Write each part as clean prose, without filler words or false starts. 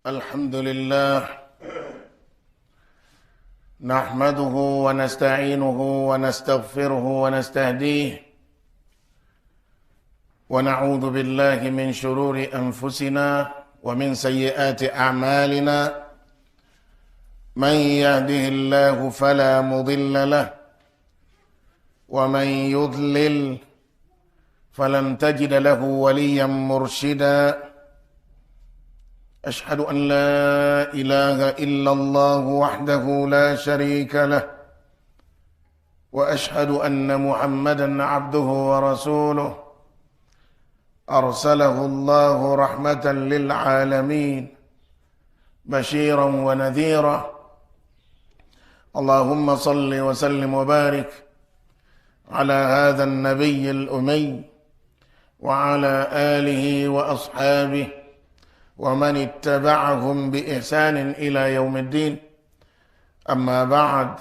الحمد لله نحمده ونستعينه ونستغفره ونستهديه ونعوذ بالله من شرور أنفسنا ومن سيئات أعمالنا من يهده الله فلا مضل له ومن يضلل فلن تجد له وليا مرشدا أشهد أن لا إله إلا الله وحده لا شريك له وأشهد أن محمدا عبده ورسوله أرسله الله رحمة للعالمين بشيرا ونذيرا اللهم صل وسلم وبارك على هذا النبي الأمي وعلى آله وأصحابه ومن اتبعهم بإحسان إلى يوم الدين أما بعد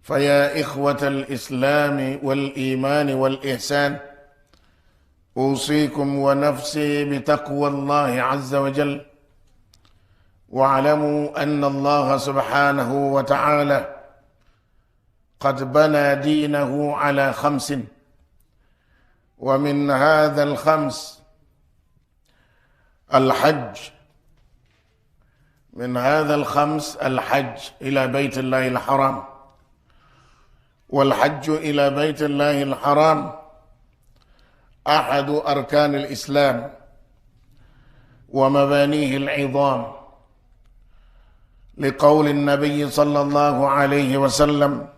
فيا إخوة الإسلام والإيمان والإحسان أوصيكم ونفسي بتقوى الله عز وجل واعلموا أن الله سبحانه وتعالى قد بنى دينه على 5 ومن هذا الخمس الحج من هذا الخمس الحج إلى بيت الله الحرام والحج إلى بيت الله الحرام أحد أركان الإسلام ومبانيه العظام لقول النبي صلى الله عليه وسلم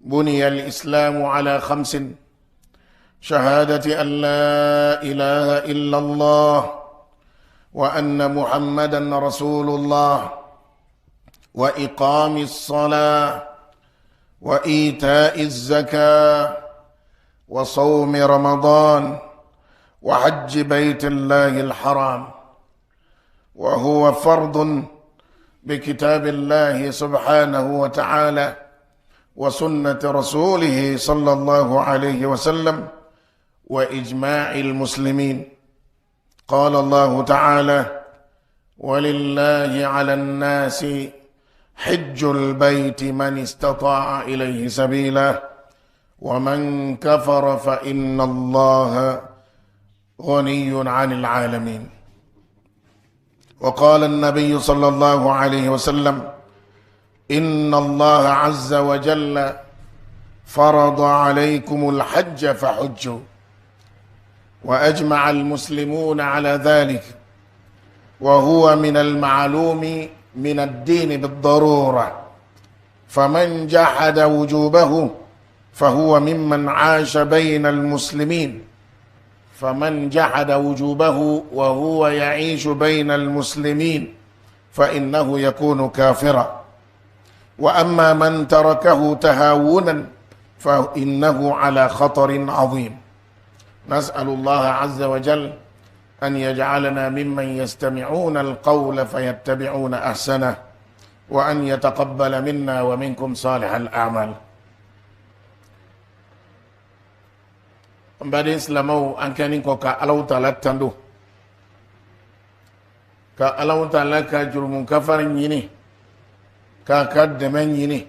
بني الإسلام على 5 شهادة أن لا إله إلا الله وأن محمدا رسول الله وإقام الصلاة وإيتاء الزكاة وصوم رمضان وحج بيت الله الحرام وهو فرض بكتاب الله سبحانه وتعالى وسنة رسوله صلى الله عليه وسلم وإجماع المسلمين قال الله تعالى ولله على الناس حج البيت من استطاع إليه سبيلا ومن كفر فإن الله غني عن العالمين وقال النبي صلى الله عليه وسلم إن الله عز وجل فرض عليكم الحج فحجوا وأجمع المسلمون على ذلك وهو من المعلوم من الدين بالضرورة فمن جحد وجوبه فهو ممن عاش بين المسلمين فمن جحد وجوبه وهو يعيش بين المسلمين فإنه يكون كافرا وأما من تركه تهاونا فإنه على خطر عظيم نسأل الله عز وجل أن يجعلنا ممن يستمعون القول فيتبعون أحسنه وأن يتقبل منا ومنكم صالح الأعمال بعد إسلامه أن كان ينكوك ألو تعالى تندو كألو تعالى كجرم كفر يني كدمن يني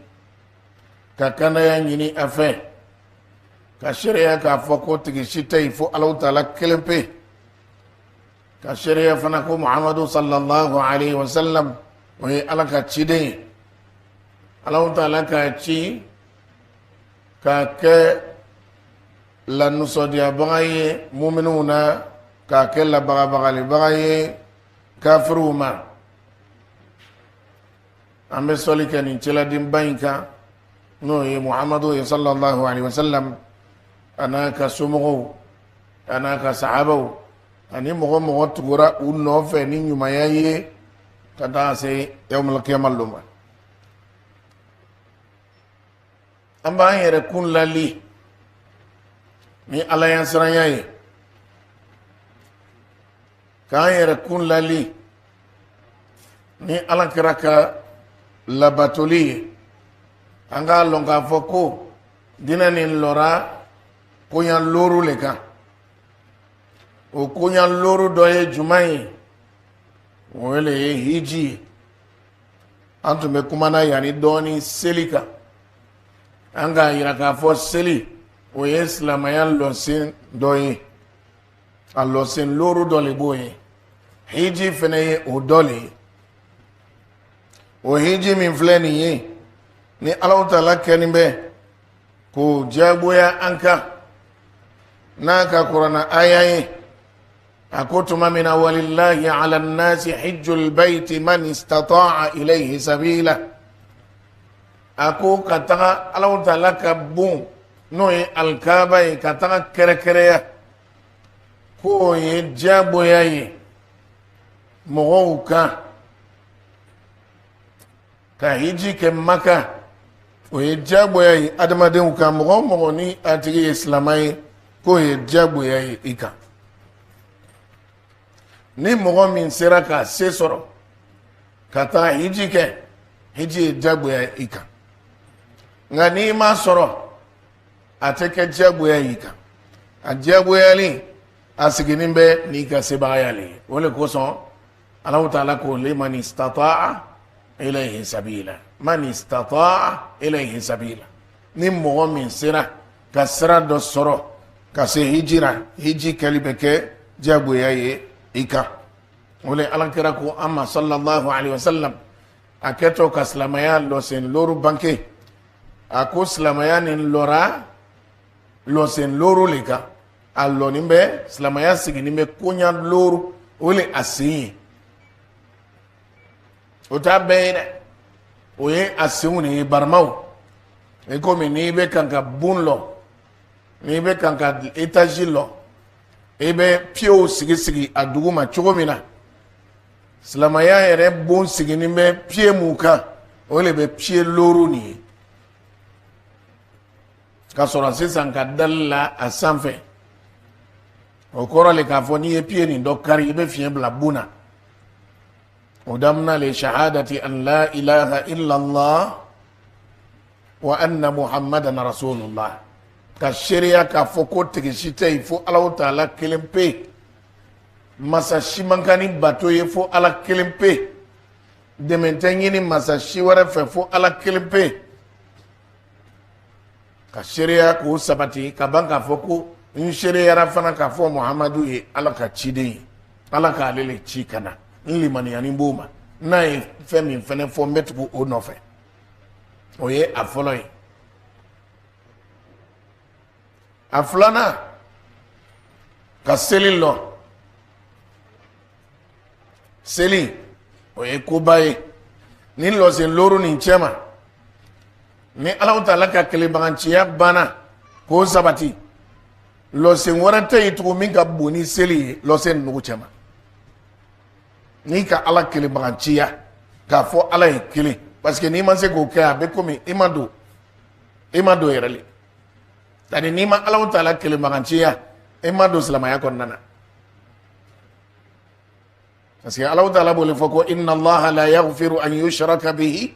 ككنا يني أفه كشريعة كفوكو تجسيتي فو ألو تعالى كلمه كشريعة فنكو محمد صلى الله عليه وسلم وهي ألا كتشيدي ألو تعالى كتشي كك لنصدي بغاي مؤمنون ككل بغاي بغاي كافروما أمي سولي كان ينشلا دين باينكا نو محمد صلى الله عليه وسلم أنا كسمعو أنا كصحابو أني مغو تقرأ ونوف نين يمايي كذا سي يوم القيامة لوما أما يركون للي ni ala yan siranya ye k'an yɛrɛ kun lali ni ala kɛra ka labatoli ye an k'a lɔn k'a fɔ ko dinɛ nin lɔra koɲan looru le kan o koɲan looru dɔ ye juman ye wele hiji antume kumana yani doni selika anga yira ka fo seli o islamaya losin doyi alosin loru dole boye hiji fene o dole o hiji min fleni yi ni Allah Ta'ala kenimbe ko jagoya anka naka qur'ana ayayi akutuma min walillahi ala an-nasi hajjul bayti man istata'a ilayhi sabila ako kataka Allah Ta'ala ka bon no ye alkaaba ye kataka kerekereya ko ye jagoya ye mɔgɔw kan ka hiji kɛ Maka o ye jagoya ye adamadenw kan mɔgɔ o mɔgɔ ni a tigi ye silama ye k'o ye jagoya ye i kan ni mɔgɔ min sera ka se sɔrɔ ka taa hiji kɛ hiji ye jagoya ye i kan nka n'i ma sɔrɔ a tɛ kɛ jagoya ye i kan a jagoyali a siginin bɛ n'i ka sebagaya le ye o de kosɔn Allah Ta'ala ko liman istata'a ilayhi sabila man istata'a ilayhi sabila ni mɔgɔ min sera ka sira dɔ sɔrɔ ka se hijira hiji kɛli bɛ kɛ jagoya ye i kan o le alakira ko an ma sallallahu alaihi wasallam a kɛtɔ ka silamɛya lɔsen loru banke a ko silamɛya nin lɔra lɔsen loru le kan a lɔnin bɛ silamɛya siginin bɛ koɲa loru o le a sen ye o t'a bɛɛ ye dɛ o ye a senw de ye barimaw i komi n'i bɛ kan ka bon lɔ n'i bɛ kan ka etazi lɔ i bɛ piyew sigi sigi a dugu ma cogo min na silamɛya yɛrɛ bon siginin bɛ piye mun kan o de bɛ piye loru nin ye ka sɔrɔ sisan ka dali la a sanfɛ o kɔrɔ le k'a fɔ n'i ye piye nin dɔ kari i bɛ fiɲɛ bila bon na o damina le shahadati an la ilaha illallah wa anna muhammadan rasulullah ka seereya k'a fɔ ko tigi si tɛ yen fo Allah Ta'ala kelen pe masa si man kan ni bato ye fo Ala kelen pe dɛmɛ tɛ ɲini masa si wɛrɛ fɛ fo Ala kelen pe ka seereya k'o sabati ka ban k'a fɔ ko n seereyara fana k'a fɔ Muhammadu ye Ala ka ciden ye Ala k'ale le ci ka na n limaniyani b'o ma n'a ye fɛn min fɛnɛ fɔ n bɛ tugu o nɔfɛ o ye a fɔlɔ ye a filanan ka seli lɔ seli o ye koba ye ni lɔsen loru nin cɛ ma ni Allah Ta'ala ka kelebaganciya banna k'o sabati lɔsen wɛrɛ tɛ yen tugun min ka bon ni seli ye lɔsen nugu cɛ ma n'i ka Ala kelebaganciya k'a fɔ Ala ye kelen parce que n'i ma se k'o kɛ a bɛ komi i ma don yɛrɛ le c'est-à-dire n'i ma Allah Ta'ala kelebaganciya i ma don silamɛya kɔnɔna na parce que Allah Ta'ala b'o le fɔ ko inna Allah la yaghfiru an yushraka bihi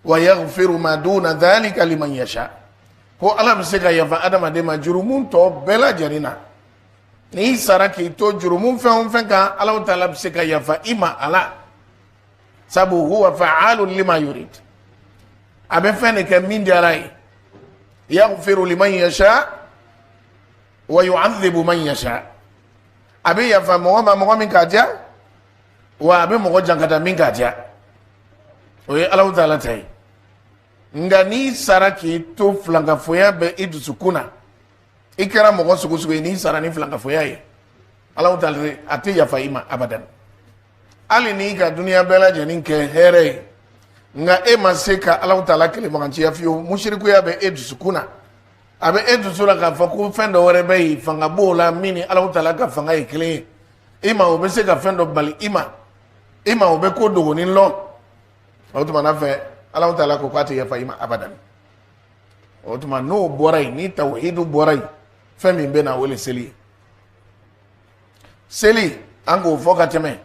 wa yaghfiru ma duna dhalika liman yasha ko Ala bɛ se ka yafa adamaden ma jurumu tɔ bɛɛ lajɛlen na n'i sara k'i to jurumu fɛn o fɛn kan Allah Ta'ala bɛ se ka yafa i ma a la sabu huwa fa'alun lima yurid a bɛ fɛn de kɛ min diyara ye yaghfiru liman yasha wa yu'adhibu man yasha a bɛ yafa mɔgɔ ma mɔgɔ min ka diya wa a bɛ mɔgɔ jankata min ka diya o ye Allah Ta'ala ta ye nka n'i sara k'i to filankafoya bɛ i dusukun na i kɛra mɔgɔ sugu sugu ye n'i sara ni filankafoya ye Allah Ta'ala a tɛ yafa i ma abadan hali n'i ka duniya bɛɛ lajɛlen kɛ hɛrɛ ye nka e ma se ka Allah Ta'ala kelebaganciya fiyewu musirikuya bɛ e dusukun na a bɛ e dusu la k'a fɔ ko fɛn dɔ wɛrɛ bɛ yen fanga b'o la min ni Allah Ta'ala ka fanga ye kelen ye i ma o bɛ se ka fɛn dɔ bali i ma o bɛ ko dogonin lɔ o tuma na fɛ Allah Ta'ala ko k'a tɛ yafa i ma abadan o tuma n'o bɔra yen ni tawhidu bɔra yen fɛn min bɛ na o le seli ye seli an k'o fɔ ka tɛmɛ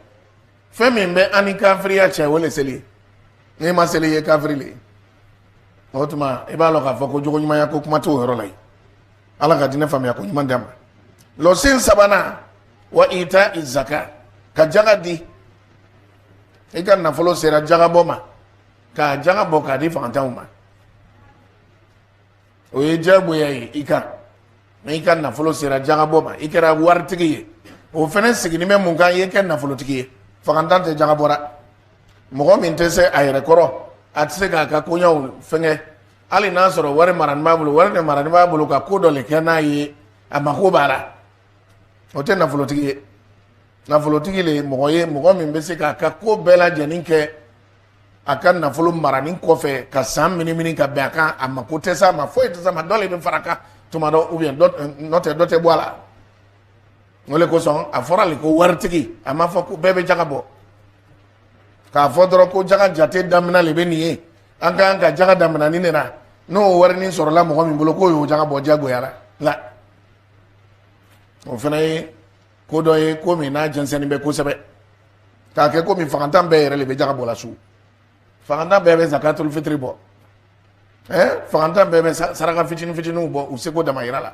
fɛn min bɛ an ni kafiriya cɛ o le seli ye n'i ma seli ye kafiri le ye o tuma i b'a lɔn k'a fɔ ko jogoɲumanya ko kuma t'o yɔrɔ la yen Ala ka diinɛ faamuya ko ɲuman d'a ma lɔsen sabanan wa ita zaka ka jaga di i ka nafolo sera jagabɔ ma k'a jagabɔ k'a di fagantanw ma o ye diyagoya ye i kan i ka nafolo sera jagabɔ ma i kɛra waritigi ye o fɛnɛ siginin bɛ mun kan i ye kɛ nafolotigi ye fagantan tɛ jagabɔra mɔgɔ min tɛ se a yɛrɛ kɔrɔ a tɛ se k'a ka koɲɛw fɛngɛ hali n'a sɔrɔ wari marani b'a bolo wari de marani b'a bolo ka ko dɔ le kɛ n'a ye a mako b'a la o tɛ nafolotigi ye nafolotigi le mɔgɔ ye mɔgɔ min bɛ se k'a ka ko bɛɛ lajɛlen kɛ a ka nafolo marani kɔfɛ ka san minimini ka bɛn a kan a mako tɛ s'a ma foyi tɛ s'a ma dɔ le bɛ fara a kan tuma dɔ ou bien dɔ tɛ bɔ a la o le kosɔn a fɔra le ko waritigi a ma fɔ ko bɛɛ bɛ jaga bɔ k'a fɔ dɔrɔn ko jaga jate daminɛ le bɛ nin ye an ka kan ka jaga daminɛ nin de la n'o warini sɔrɔla mɔgɔ min bolo k'o y'o jaga bɔ diyagoya la o fana ye ko dɔ ye ko min n'a jɛnsɛnnin bɛ kosɛbɛ k'a kɛ komi fagantan bɛɛ yɛrɛ le bɛ jaga bɔ la su fagantan bɛɛ bɛ zakatul fitiri bɔ fagantan bɛɛ bɛ saraka fitinin fitininw bɔ u seko dama yira la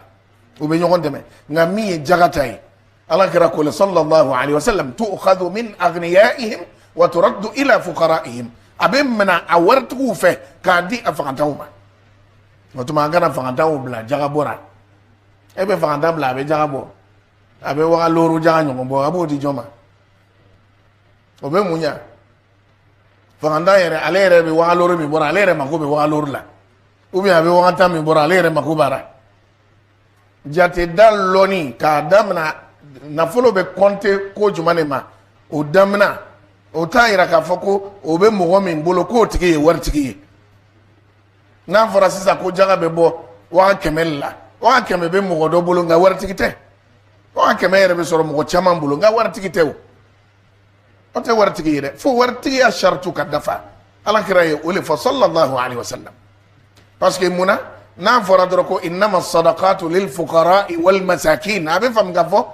u bɛ ɲɔgɔn dɛmɛ nka min ye jaga ta ye ala kɛra ko le sallallahu alaihi wasallam tu'khadhu min aghniyaihim wa turaddu ila fuqaraihim a bɛ minɛ a waritigiw fɛ k'a di a fagantanw ma o tuma an kana fagantanw bila jaga bɔra e bɛ fagantan bila a bɛ jaga bɔ a bɛ waga loro jaga ɲɔgɔn bɔ a b'o di jɔn ma o bɛ mun ɲa fagantan yɛrɛ ale yɛrɛ bɛ waga loro min bɔra ale yɛrɛ mako bɛ waga loro la ou bien a bɛ waga tan min bɔra ale yɛrɛ mako b'a la jate da lɔni k'a daminɛ nafolo bɛ kɔnte ko jumɛn de ma o daminɛ o t'a yira k'a fɔ ko o bɛ mɔgɔ min bolo k'o tigi ye waritigi ye n'a fɔra sisan ko jaga bɛ bɔ waga kɛmɛ la waga kɛmɛ bɛ mɔgɔ dɔ bolo nka waritigi tɛ waga kɛmɛ yɛrɛ bɛ sɔrɔ mɔgɔ caman bolo nka waritigi tɛ o tɛ waritigi ye dɛ fo waritigiya saratu ka dafa ala kira ye o le fɔ sallallahu alaihi wasallam parce que mun na n'a fɔra dɔrɔn ko innama sadaqatu lil fuqara'i wal masakin a bɛ faamu k'a fɔ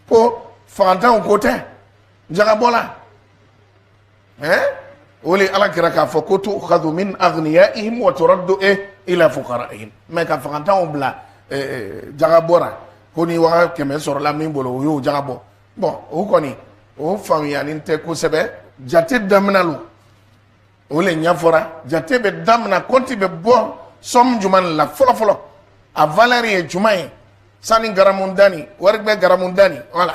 ko fagantanw ko tɛ jagabɔla o le ala kira k'a fɔ ko tu'khadhu min aghniyaihim wa turaddu ila fuqara'ihim mais ka fagantanw bila jagabɔra ko ni waga kɛmɛ sɔrɔla min bolo o y'o jagabɔ bon o kɔni o faamuyalen tɛ kosɛbɛ jate daminɛ lo o le ɲɛfɔra jate bɛ daminɛ kɔnti bɛ bɔ sɔmu jumɛn la fɔlɔfɔlɔ a valeur ye jumɛn ye sani garamu dani wari bɛ garamu dani wala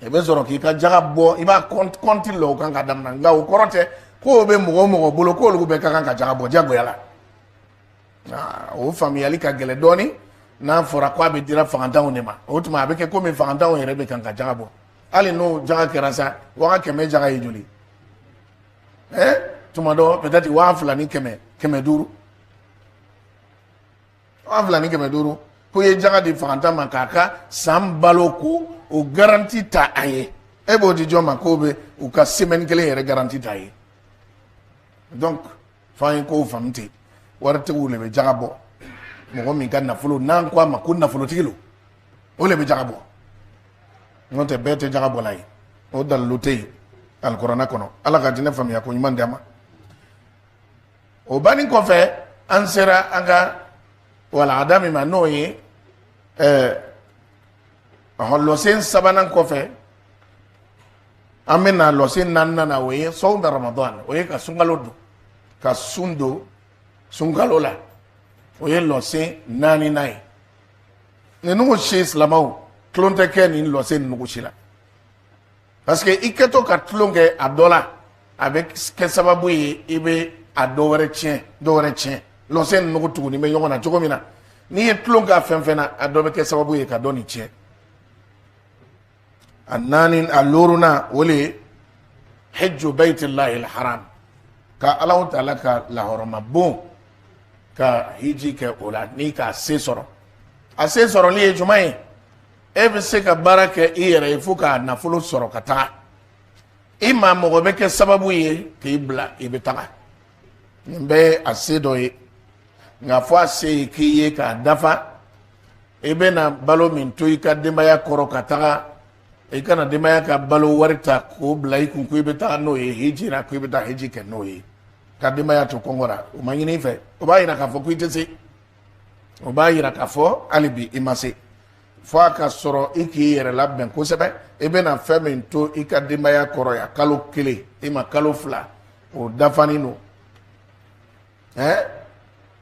i bɛ sɔrɔ k'i ka jaga bɔ i b'a kɔnti la o kan ka daminɛ nka o kɔrɔ tɛ k'o bɛ mɔgɔ o mɔgɔ bolo k'olu bɛɛ ka kan ka jaga bɔ diyagoya la o faamuyali ka gɛlɛn dɔɔni n'a fɔra ko a bɛ dira fagantanw de ma o tuma a bɛ kɛ komi fagantanw yɛrɛ bɛ kan ka jaga bɔ hali n'o jaga kɛra sa waga kɛmɛ jaga ye joli tuma dɔ peut-être waa fila ni kɛmɛ duuru waa fila ni kɛmɛ duuru ko ye jaga di fagantan ma k'a ka san balo ko o garanti ta a ye e b'o di jɔn ma k'o bɛ u ka semaine kelen yɛrɛ garanti ta a ye donc f'an ye k'o faamu ten waritigiw le bɛ jaga bɔ mɔgɔ min ka nafolo n'an ko a ma ko nafolotigi lo o le bɛ jaga bɔ n'o tɛ bɛɛ tɛ jaga bɔla ye o dalilu tɛ yen alikuranɛ kɔnɔ ala ka diinɛ faamuya ko ɲuman di a ma o bannen kɔfɛ an sera an ka walanda min ma n'o ye lɔsen sabanan kɔfɛ an bɛ na lɔsen naaninan na o ye sɔwmu ramadan o ye ka sunkalo don ka sun don sunkalo la o ye lɔsen naaninan ye ninnu si silamɛw tulon tɛ kɛ nin lɔsen ninnu si la parce que i kɛtɔ ka tulon kɛ a dɔ la a bɛ kɛ sababu ye i bɛ a dɔ wɛrɛ tiɲɛ lɔsen ninnu tuguni bɛ ɲɔgɔn na cogo min na n'i ye tulon k'a fɛn fɛn na a dɔ bɛ kɛ sababu ye ka dɔ nin tiɲɛ a naani a loruna o le ye hajju baytillahi alharam ka Alahu Taala ka lahɔrɔma bon ka hiji kɛ o la ni k'a se sɔrɔ a se sɔrɔli ye jumɛn ye e bɛ se ka baara kɛ i yɛrɛ ye fo k'a nafolo sɔrɔ ka taga i maa mɔgɔ bɛ kɛ sababu ye k'i bila i bɛ taga nin bɛ a se dɔ ye nka fɔ a se ye k'i ye k'a dafa i bɛ na balo min to i ka denbaya kɔrɔ ka taga i kana denbaya ka balo wari ta k'o bila i kun ko i bɛ taga n'o ye hiji la ko i bɛ taa hiji kɛ n'o ye ka denbaya to kɔngɔ la o ma ɲini i fɛ o b'a yira k'a fɔ ko i tɛ se o b'a yira k'a fɔ hali bi i ma se fo a ka sɔrɔ i k'i yɛrɛ labɛn kosɛbɛ i bɛna fɛn min to i ka denbaya kɔrɔ ya kalo 1 i ma kalo 2 o dafanin don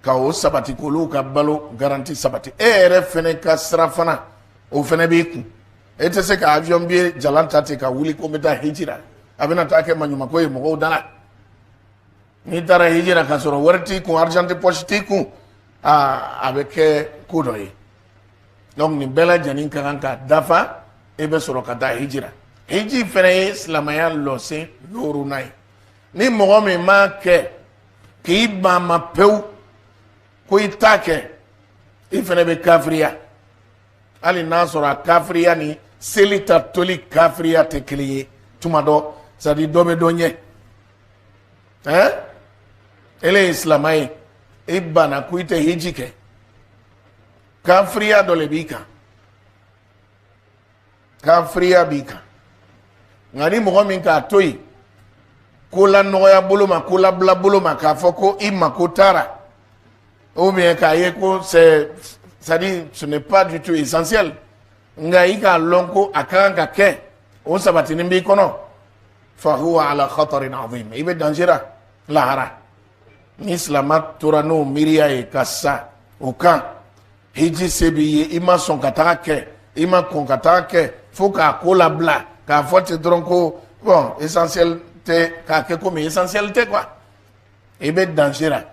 ka o sabati k'olu ka balo garanti sabati e yɛrɛ fɛnɛ ka sira fana o fɛnɛ b'i kun e tɛ se ka avion billet jalan ta ten ka wuli ko n bɛ taa hijira a bɛna taa kɛ maɲumako ye mɔgɔw da la n'i taara hijira ka sɔrɔ wari t'i kun argent de poche t'i kun a bɛ kɛ ko dɔ ye donc nin bɛɛ lajɛlen ka kan ka dafa e bɛ sɔrɔ ka taa hijira hiji fɛnɛ ye silamɛya lɔsen yorunan ye ni mɔgɔ min m'a kɛ k'i ban ma pewu ko i t'a kɛ i fɛnɛ bɛ kafiriya hali n'a sɔrɔ a kafiriya ni seli ta toli kafiriya tɛ kelen ye tuma dɔ c'est à dire dɔ bɛ dɔ ɲɛ ele ye silamɛ ye i banna ko i tɛ hiji kɛ kafiriya dɔ le b'i kan kafiriya b'i kan nka ni mɔgɔ min k'a to yen ko la nɔgɔya bolo ma ko la bila bolo ma k'a fɔ ko i mako taara ou bien k'a ye ko c'est-à-dire ce n'est pas du tout essentiel nka i k'a lɔn ko a ka kan ka kɛ o sabatinin b'i kɔnɔ fa huwa ala khatarin azim i bɛ danger la lahara ni silama tora n'o miiriya ye ka sa o kan hiji se b'i ye i ma sɔn ka taga kɛ i ma kɔn ka taga kɛ fo k'a ko labila k'a fɔ ten dɔrɔn ko bon essentiel tɛ k'a kɛ komi essentiel tɛ quoi i bɛ danger la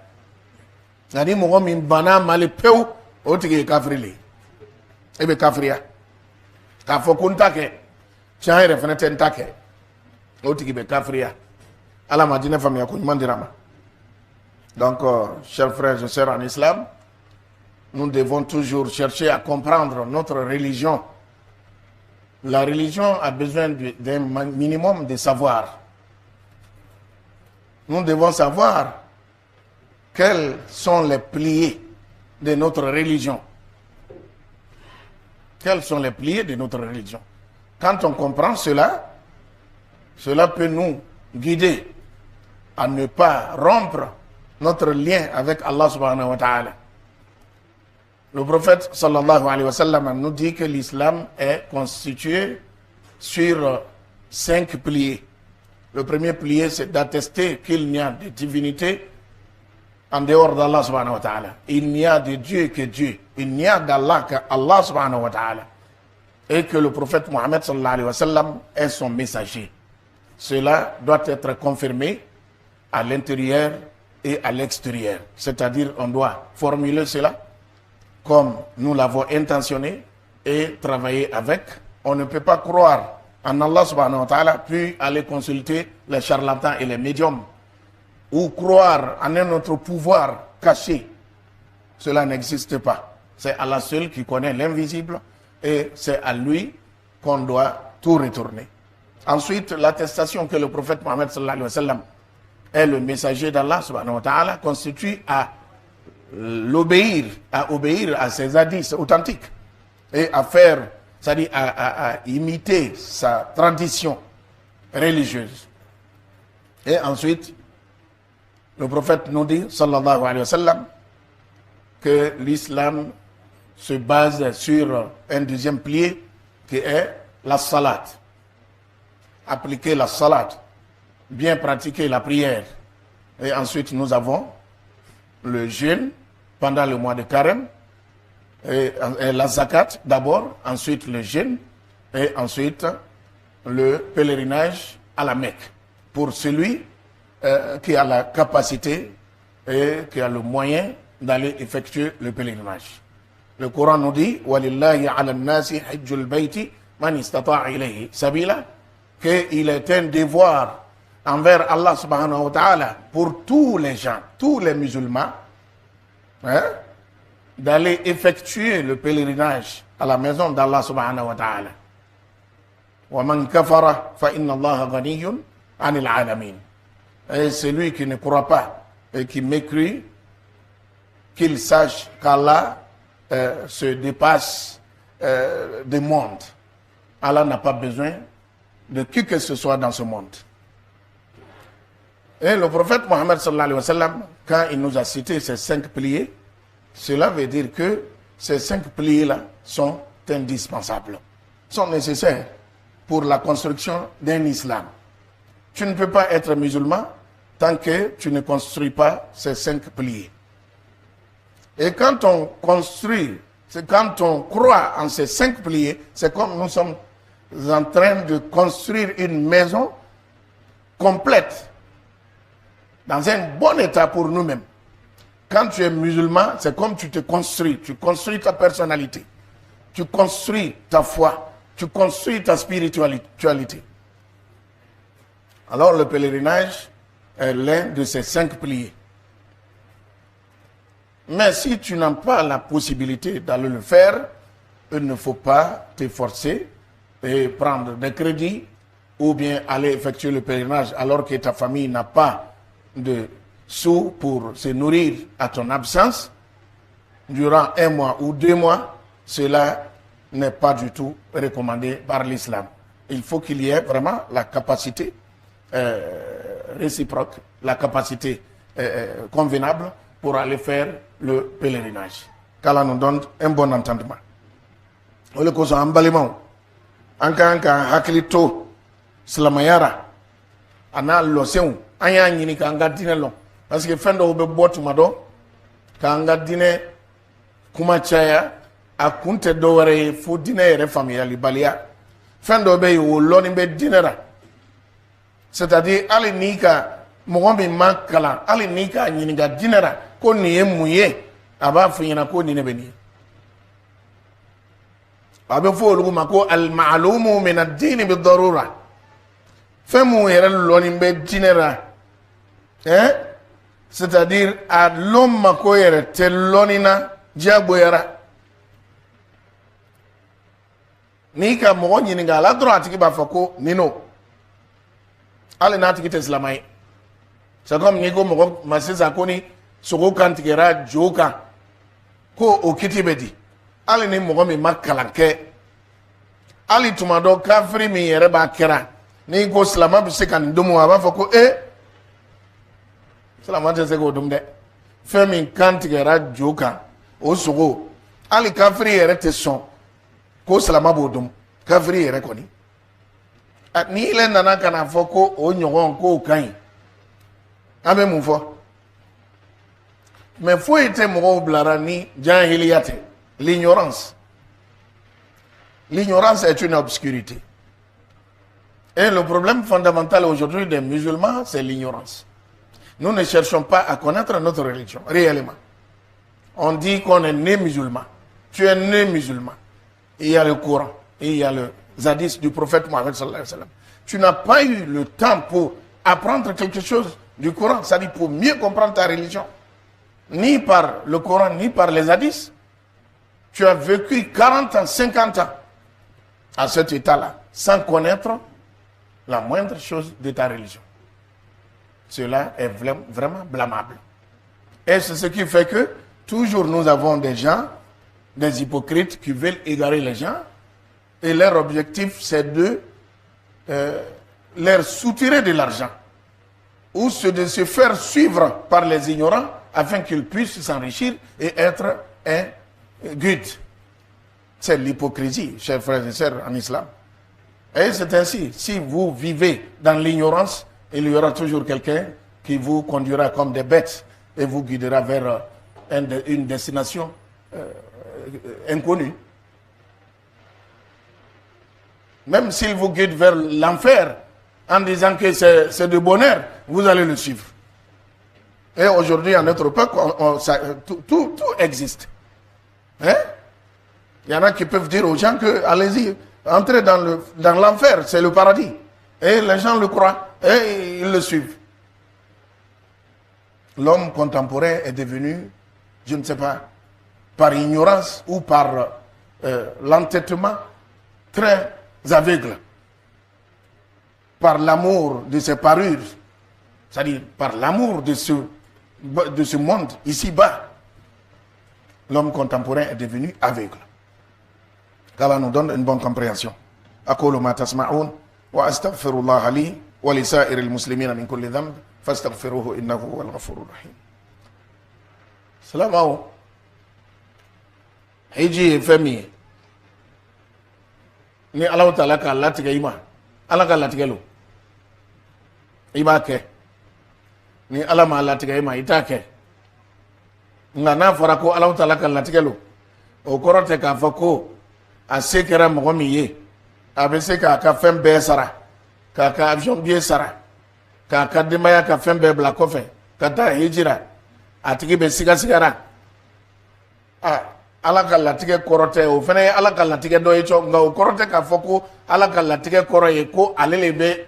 nka ni mɔgɔ min banna mali pewu o tigi ye kafiri le i bɛ kafiriya k'a fɔ ko n ta kɛ tiɲɛ yɛrɛ fana tɛ n ta kɛ o tigi bɛ kafiriya ala ma diinɛ faamuya ko ɲuman dira ma donc chers frères et sœurs en islam nous devons toujours chercher à comprendre notre religion. La religion a besoin d'un minimum de savoir. Nous devons savoir quels sont les piliers de notre religion. Quels sont les piliers de notre religion? Quand on comprend cela, cela peut nous guider à ne pas rompre notre lien avec Allah subhanahu wa ta'ala. Le prophète sallallahu alayhi wa sallam nous dit que l'islam est constitué sur 5 piliers. Le premier pilier, c'est d'attester qu'il n'y a de divinité en dehors d'Allah subhanahu wa ta'ala. Il n'y a de Dieu que Dieu. Il n'y a d'Allah qu'Allah subhanahu wa ta'ala. Et que le prophète Mohammed sallallahu alayhi wa sallam est son messager. Cela doit être confirmé à l'intérieur et à l'extérieur. C'est-à-dire, on doit formuler cela comme nous l'avons intentionné et travailler avec. On ne peut pas croire en Allah subhanahu wa ta'ala puis aller consulter les charlatans et les médiums ou croire en un autre pouvoir caché. Cela n'existe pas. C'est Allah seul qui connaît l'invisible et c'est à lui qu'on doit tout retourner. Ensuite, l'attestation que le prophète Mohammed sallallahu alayhi wa sallam est le messager d'Allah subhanahu wa ta'ala constitue à obéir à ses hadiths authentiques et à faire, c'est-à-dire à imiter sa tradition religieuse. Et ensuite, le prophète nous dit, sallallahu alayhi wa sallam, que l'islam se base sur un deuxième pilier qui est la salat. Appliquer la salat, bien pratiquer la prière. Et ensuite, nous avons le jeûne pendant le mois de carême, et la zakat d'abord, ensuite le jeûne, et ensuite le pèlerinage à la Mecque. Pour celui qui a la capacité et qui a le moyen d'aller effectuer le pèlerinage. Le Coran nous dit « Walillahi ala nasi hajjul bayti man istata'a ilayhi sabila » qu'il est un devoir envers Allah subhanahu wa ta'ala pour tous les gens, tous les musulmans, d'aller effectuer le pèlerinage à la maison d'Allah subhanahu wa ta'ala. وَمَنْ كَفَرَ فَإِنَّ اللَّهَ غَنِيٌّ عَنِ الْعَالَمِينَ. Et celui qui ne croit pas et qui mécrit, qu'il sache qu'Allah se dépasse des mondes. Allah n'a pas besoin de qui que ce soit dans ce monde. Et le prophète Mohammed sallallahu alayhi wa sallam, quand il nous a cité ces 5 piliers, cela veut dire que ces 5 piliers-là sont indispensables, sont nécessaires pour la construction d'un islam. Tu ne peux pas être musulman tant que tu ne construis pas ces 5 piliers. Et quand on construit, c'est quand on croit en ces 5 piliers, c'est comme nous sommes en train de construire une maison complète, dans un bon état pour nous-mêmes. Quand tu es musulman, c'est comme tu construis ta personnalité, tu construis ta foi, tu construis ta spiritualité. Alors le pèlerinage est l'un de ces 5 piliers. Mais si tu n'as pas la possibilité d'aller le faire, il ne faut pas t'efforcer et prendre des crédits ou bien aller effectuer le pèlerinage alors que ta famille n'a pas de sous pour se nourrir à ton absence durant 1 mois ou 2 mois. Cela n'est pas du tout recommandé par l'islam. Il faut qu'il y ait vraiment la capacité réciproque, la capacité convenable pour aller faire le pèlerinage. Qu'Allah nous donne un bon entendement. Ole ko so ambalimo anka haklito slamayara ana lo seun anya nyini ka anga dine lo parce que fendo be botu mado ka anga dine kuma chaya akunte do ware fu dine yere famille balia fendo be wo loni be dinera, c'est-à-dire ali nika mo be makala ali nika nyini ga dinera ko ni emuye aba funyina ko ni ne beni abe fo lu ma ko al ma'lumu min ad-din bi darura femu yere loni be dinera c'est-à-dire à l'homme ko yere te lonina jabo yara ni ka mo nyini ga la droite ki ba fako nino ale na tiki islamai c'est comme ni go mo masisa ko ni sogo kan tigera joka ko okitibedi ale ni mo mi makalanke ali tumado kafiri mi yere ba kera ni go islama bi se kan domo aba fako islama te se go dum de femi kan tigera joka o sogo ali kafiri yere te son ko islama bo dum kafiri yere ko ni ni ile nana kana fako o nyogon ko kan abe mu fo mais faut être mo blara ni jahiliyate, l'ignorance. L'ignorance est une obscurité. Et le problème fondamental aujourd'hui des musulmans, c'est l'ignorance. Nous ne cherchons pas à connaître notre religion, réellement. On dit qu'on est né musulman. Tu es né musulman. Il y a le Coran, et il y a le hadiths du prophète Mohammed sallallahu alayhi wa sallam. Tu n'as pas eu le temps pour apprendre quelque chose du Coran, c'est-à-dire pour mieux comprendre ta religion. Ni par le Coran, ni par les hadiths. Tu as vécu 40 ans, 50 ans à cet état-là, sans connaître la moindre chose de ta religion. Cela est vraiment blâmable. Et c'est ce qui fait que toujours nous avons des gens, des hypocrites qui veulent égarer les gens, et leur objectif c'est de leur soutirer de l'argent, ou de se faire suivre par les ignorants afin qu'ils puissent s'enrichir et être un guide. C'est l'hypocrisie, chers frères et sœurs, en islam. Et c'est ainsi, si vous vivez dans l'ignorance, il y aura toujours quelqu'un qui vous conduira comme des bêtes et vous guidera vers une destination inconnue. Même s'il vous guide vers l'enfer en disant que c'est de bonheur, vous allez le suivre. Et aujourd'hui, à notre époque, tout existe. Hein? Il y en a qui peuvent dire aux gens que, allez-y, entrez dans l'enfer, c'est le paradis. Et les gens le croient, et ils le suivent. L'homme contemporain est devenu, je ne sais pas, par ignorance ou par l'entêtement, très aveugle. Par l'amour de ses parures, c'est-à-dire par l'amour de ce monde ici-bas, l'homme contemporain est devenu aveugle. Qu'Allah nous donne une bonne compréhension. أقول ما تسمعون وأستغفر الله لي ولسائر المسلمين من كل ذنب فاستغفروه إنه هو الغفور الرحيم. سلام عليكم. هيجي فمي ni Allahu Taala ka latigɛ i ma Ala ka latigɛ lo i b'a kɛ ni Ala ma latigɛ i ma i t'a kɛ nka n'a fɔra ko Allahu Taala ka latigɛ lo o kɔrɔ tɛ k'a fɔ ko a se kɛra mɔgɔ min ye a bɛ se k'a ka fɛn bɛɛ sara k'a ka avion billet sara k'a ka denbaya ka fɛn bɛɛ bila kɔfɛ ka taa hijira a tigi bɛ sigasigara Ala ka latigɛ kɔrɔ tɛ o fana ye Ala ka latigɛ dɔ ye nka o kɔrɔ tɛ k'a fɔ ko Ala ka latigɛ kɔrɔ ye ko ale le bɛ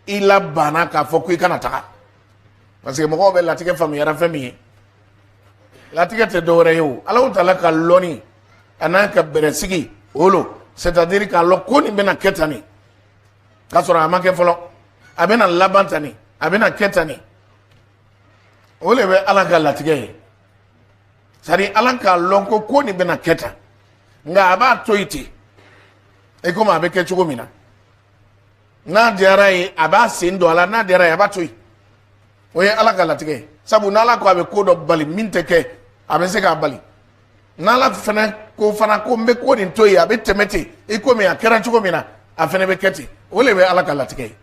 i labana k'a fɔ ko i kana taga parce que mɔgɔw bɛ latigɛ faamuyara fɛn min ye latigɛ tɛ dɔwɛrɛ ye o Allahu Taala ka lɔnni a n'a ka bɛrɛsigi o lo c'est-à-dire k'a lɔn ko nin bɛna kɛ tan nin k'a sɔrɔ a ma kɛ fɔlɔ a bɛna laban tan nin a bɛna kɛ tan nin o le bɛ Ala ka latigɛ ye c'est-à-dire Ala k'a lɔn ko nin bɛna kɛ tan nka a b'a to yen ten i komi a bɛ kɛ cogo min na n'a diyara ye a b'a sen don a la n'a diyara ye a b'a to yen o ye Ala ka latigɛ ye sabu n'Ala ko a bɛ ko dɔ bali min tɛ kɛ a bɛ se k'a bali n'Ala fana ko n bɛ ko nin to yen a bɛ tɛmɛ ten i komi a kɛra cogo min na a fana bɛ kɛ ten o le bɛ Ala ka latigɛ ye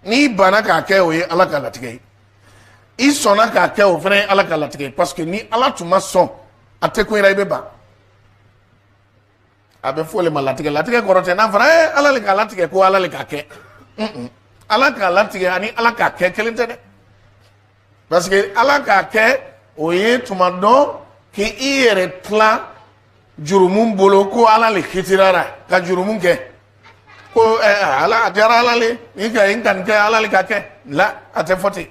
n'i banna k'a kɛ o ye Ala ka latigɛ ye i sɔnna k'a kɛ o fana ye Ala ka latigɛ ye parce que ni Ala tun ma sɔn a tɛ kun i la i bɛ ban a bɛ fɔ o le ma latigɛ latigɛ kɔrɔ tɛ n'a fɔra Ala le k'a latigɛ ko Ala le k'a kɛ Ala k'a latigɛ ani Ala k'a kɛ kelen tɛ dɛ parce que Ala k'a kɛ o ye tuma dɔ k'i yɛrɛ tila jurumu bolo ko Ala le kitirara ka jurumu kɛ ko Ala a diyara Ala le ni ka nin kɛ Ala le k'a kɛ la a tɛ fɔ ten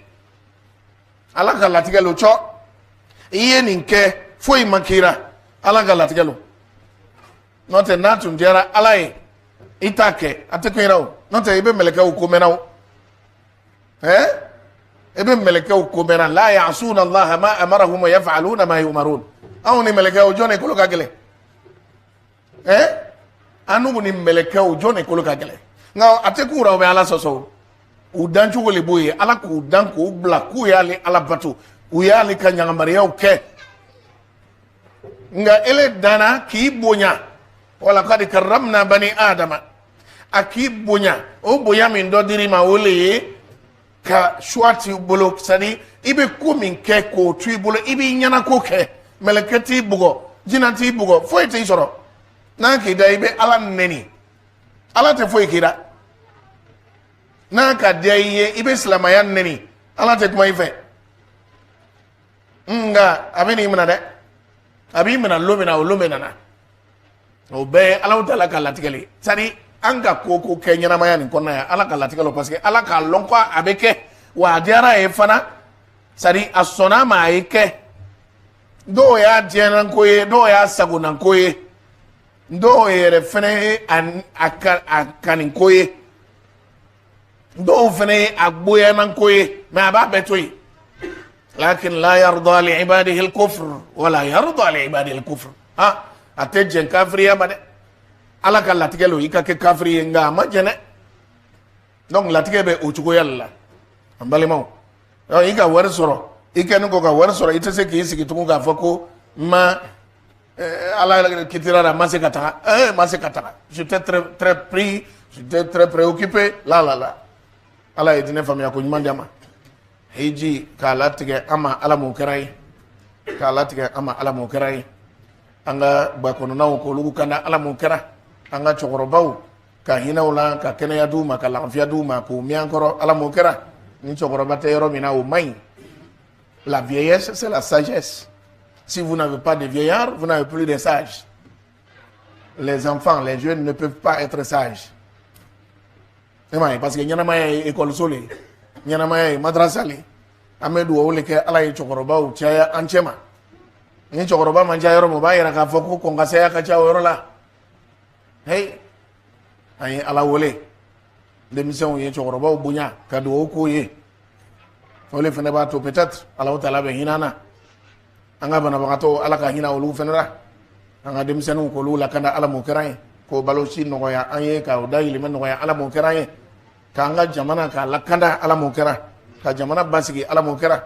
Ala ka latigɛ lo cɔ i ye nin kɛ foyi ma k'i la Ala ka latigɛ lo n'o tɛ n'a tun diyara Ala ye i t'a kɛ a tɛ kun i la o n'o tɛ i bɛ mɛlɛkɛw ko mɛnna o i bɛ mɛlɛkɛw ko mɛnna la ya'suna Allaha ma amarahum wa yaf'aluna ma yu'marun anw ni mɛlɛkɛw jɔn de kolo ka gɛlɛn an n'u ni mɛlɛkɛw jɔn de kolo ka gɛlɛn nka a tɛ k'u la u bɛ Ala sɔsɔ o u dancogo le b'o ye Ala k'u dan k'u bila k'u y'ale Ala bato u y'ale ka ɲagamariyaw kɛ nka ele danna k'i bonya walaqad karramna bani adama a k'i bonya o bonya min dɔ dir'i ma o le ye ka choix t'i bolo c'est-à-dire i bɛ ko min kɛ k'o to i bolo i b'i ɲɛnako kɛ mɛlɛkɛ t'i bugɔ jinɛ t'i bugɔ foyi t'i sɔrɔ n'a k'i da i bɛ Ala nɛni Ala tɛ foyi k'i la n'a ka diya i ye i bɛ silamɛya nɛni Ala tɛ kuma i fɛ nka a bɛ n'i minɛ dɛ a b'i minɛ lon min na o lon bɛ nana o bɛɛ ye Alahu Taala ka latigɛ le c'est-à-dire an ka ko kɛ ɲɛnamaya nin kɔnɔna yan Ala ka latigɛ lo parce que Ala k'a lɔn ko a bɛ kɛ wa a diyara a ye fana c'est-à-dire a sɔnna a ma a ye kɛ dɔw y'a diɲɛnako ye dɔw y'a sagonako ye dɔw yɛrɛ fana ye a kaniko ye dɔw fana ye a gboyanako ye mais a b'a bɛɛ to yen lakin la yarda li ibadihi al-kufr wala yarda li ibadihi al-kufr a tɛ jɛn kafiriya ma dɛ Ala ka latigɛ lo i ka kɛ kafiri ye nka a ma jɛn dɛ donc latigɛ bɛ o cogoya de la an balimaw i ka wari sɔrɔ i kɛlen kɔ ka wari sɔrɔ i tɛ se k'i sigi tugun k'a fɔ ko ma Ala kitirara ma se ka taga ma se ka taga j'étais très pris j'étais très préoccupé la Ala ye diinɛ faamuya ko ɲuman di a ma hiji k'a latigɛ an ma Ala m'o kɛra ye k'a latigɛ an ma Ala m'o kɛra ye an ka bakɔnɔnaw k'olu kanda Ala m'o kɛra an ka cɛkɔrɔbaw ka hinɛw la ka kɛnɛya d'u ma ka lafiya d'u ma k'o mɛn an kɔrɔ Ala m'o kɛra ni cɛkɔrɔba tɛ yɔrɔ min na o man ɲi la vieillesse c'est la sagesse si vous n'avez pas de vieillards vous n'avez plus de sages les enfants les jeunes ne peuvent pas être sages parce que ɲɛnamaya ye école le ɲɛnamaya ye madrasa le an bɛ dugawu le kɛ Ala ye cɛkɔrɔbaw caya an cɛ ma ni cɛkɔrɔba man ca yɔrɔ min o b'a yira k'a fɔ ko kɔnkasaya ka ca o yɔrɔ la hey an ye Ala wele denmisɛnw ye cɛkɔrɔbaw bonya ka dugawu k'u ye o le fana b'a to peut-être Alahu Taala bɛ hinɛ an na an ka banabagatɔw Ala ka hinɛ olu fana la an ka denmisɛnninw k'olu lakanda Ala m'o kɛra an ye k'o baloci nɔgɔya an ye k'o dahirimɛ nɔgɔya Ala m'o kɛra an ye k'an ka jamana k'a lakanda Ala m'o kɛra ka jamana basigi Ala m'o kɛra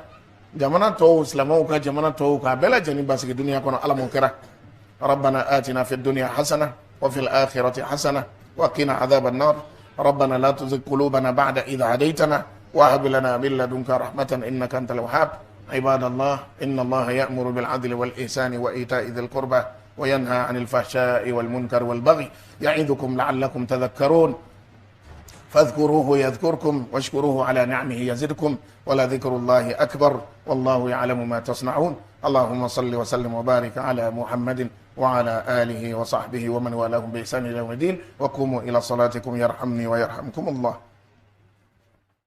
jamana tɔw silamɛw ka jamana tɔw k'a bɛɛ lajɛlen basigi duniya kɔnɔ Ala m'o kɛra rabbana atina fid dunya hasana wa fil akhirati hasana وقنا عذاب النار. ربنا لا تزغ قلوبنا بعد إذ هديتنا وهب لنا من لدنك رحمة إنك أنت الوهاب. عباد الله، إن الله يأمر بالعدل والإحسان وإيتاء ذي القربى وينهى عن الفحشاء والمنكر والبغي يعظكم لعلكم تذكرون. فاذكروه يذكركم واشكروه على نعمه يزدكم ولذكر الله أكبر والله يعلم ما تصنعون. اللهم صل وسلم وبارك على محمد وعلى آله وصحبه ومن والاهم بإحسان إلى يوم الدين. وقوموا إلى صلاتكم يرحمني ويرحمكم الله.